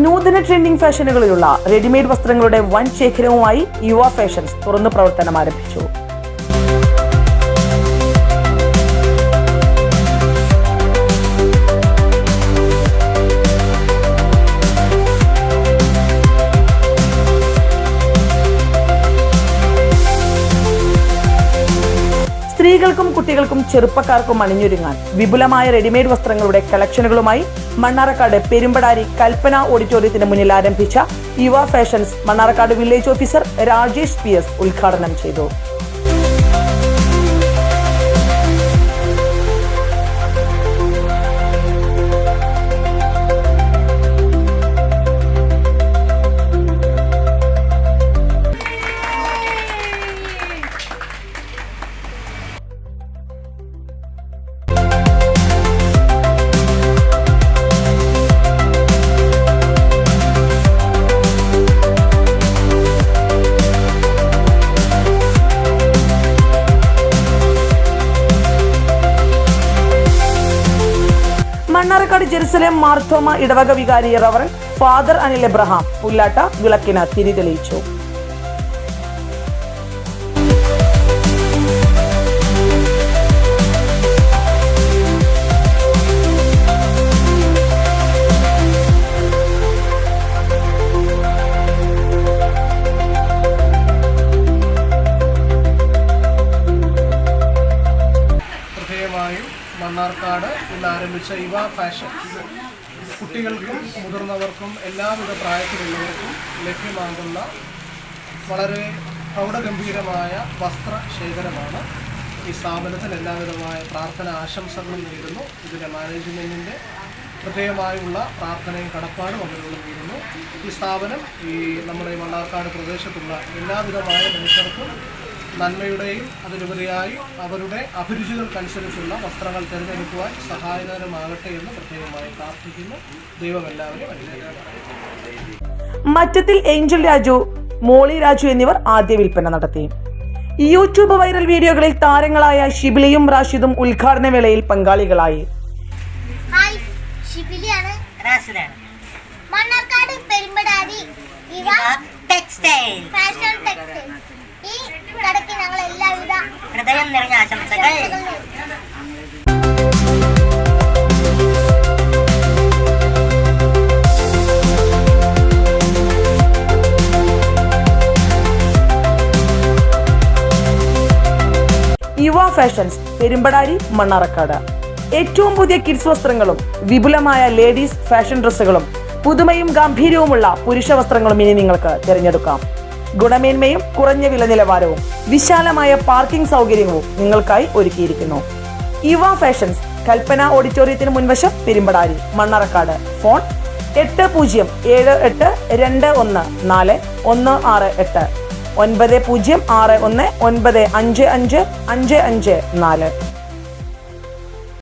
നൂതന trending ഫാഷനുകളിലുള്ള readymade വസ്ത്രങ്ങളുടെ വൻ ശേഖരവുമായി യുവ ഫാഷൻസ് തുറന്നു പ്രവർത്തനം ആരംഭിച്ചു. സ്ത്രീകൾക്കും കുട്ടികൾക്കും ചെറുപ്പക്കാർക്കും അണിഞ്ഞൊരുങ്ങാൻ വിപുലമായ റെഡിമെയ്ഡ് വസ്ത്രങ്ങളുടെ കളക്ഷനുകളുമായി മണ്ണാർക്കാട് പെരുമ്പടാരി കൽപ്പന ഓഡിറ്റോറിയത്തിന് മുന്നിൽ ആരംഭിച്ച Yuva fashions Mannarkkad village officer Rajesh PS ഉദ്ഘാടനം ചെയ്തു. മണ്ണാർക്കാട് ജെറുസലേം മാർത്തോമ ഇടവക വികാരി reverend father Anil Abraham Pullatt വിളക്കിന് തിരി തെളിയിച്ചു. മണ്ണാർക്കാട് ഇന്ന് ആരംഭിച്ച യുവ ഫാഷൻ കുട്ടികൾക്കും മുതിർന്നവർക്കും എല്ലാവിധ പ്രായത്തിലുള്ളവർക്കും ലഭ്യമാകുന്ന വളരെ പ്രൗഢഗംഭീരമായ വസ്ത്രശേഖരമാണ്. ഈ സ്ഥാപനത്തിന് എല്ലാവിധമായ പ്രാർത്ഥന ആശംസകളും നേരുന്നു. ഇതിൻ്റെ മാനേജ്മെൻറ്റിൻ്റെ പ്രത്യേകമായുള്ള പ്രാർത്ഥനയും കടപ്പാടും അവരോട് നേരുന്നു. ഈ സ്ഥാപനം നമ്മുടെ മണ്ണാർക്കാട് പ്രദേശത്തുള്ള എല്ലാവിധമായ മനുഷ്യർക്കും നന്മയുടെയും അതിലുപരിയായി അവരുടെ അഭിരുചികൾക്കനുസരിച്ചുള്ള വസ്ത്രങ്ങൾ തിരഞ്ഞെടുക്കുവാൻ സഹായകരമാകട്ടെ എന്ന് പ്രത്യേകമായി പ്രാർത്ഥിക്കുന്നു. ദൈവം എല്ലാവരെയും അനുഗ്രഹിക്കട്ടെ. മറ്റത്തിൽ ഏഞ്ചൽ രാജു, മോളി രാജു എന്നിവർ ആദ്യ വിൽപ്പന നടത്തി. യൂട്യൂബ് വൈറൽ വീഡിയോകളിൽ താരങ്ങളായ ഷിബിലിയും റാഷിദും ഉദ്ഘാടന വേളയിൽ പങ്കാളികളായി. ഹൃദയം നിറഞ്ഞ ആശംസകൾ. യുവ ഫാഷൻസ് പെരുമ്പടാരി മണ്ണാർക്കാട്. ഏറ്റവും പുതിയ കിഡ്സ് വസ്ത്രങ്ങളും വിപുലമായ ലേഡീസ് ഫാഷൻ ഡ്രസ്സുകളും പുതുമയും ഗാംഭീര്യവുമുള്ള പുരുഷ വസ്ത്രങ്ങളും ഇനി നിങ്ങൾക്ക് തിരഞ്ഞെടുക്കാം. ഗുണമേന്മയും കുറഞ്ഞ വില നിലവാരവും വിശാലമായ പാർക്കിംഗ് സൗകര്യവും നിങ്ങൾക്കായി ഒരുക്കിയിരിക്കുന്നു. യുവ ഫാഷൻസ് കൽപ്പന ഓഡിറ്റോറിയത്തിന് മുൻവശം പെരുമ്പടാരി മണ്ണാർക്കാട്. ഫോൺ 8062141668 906195555554.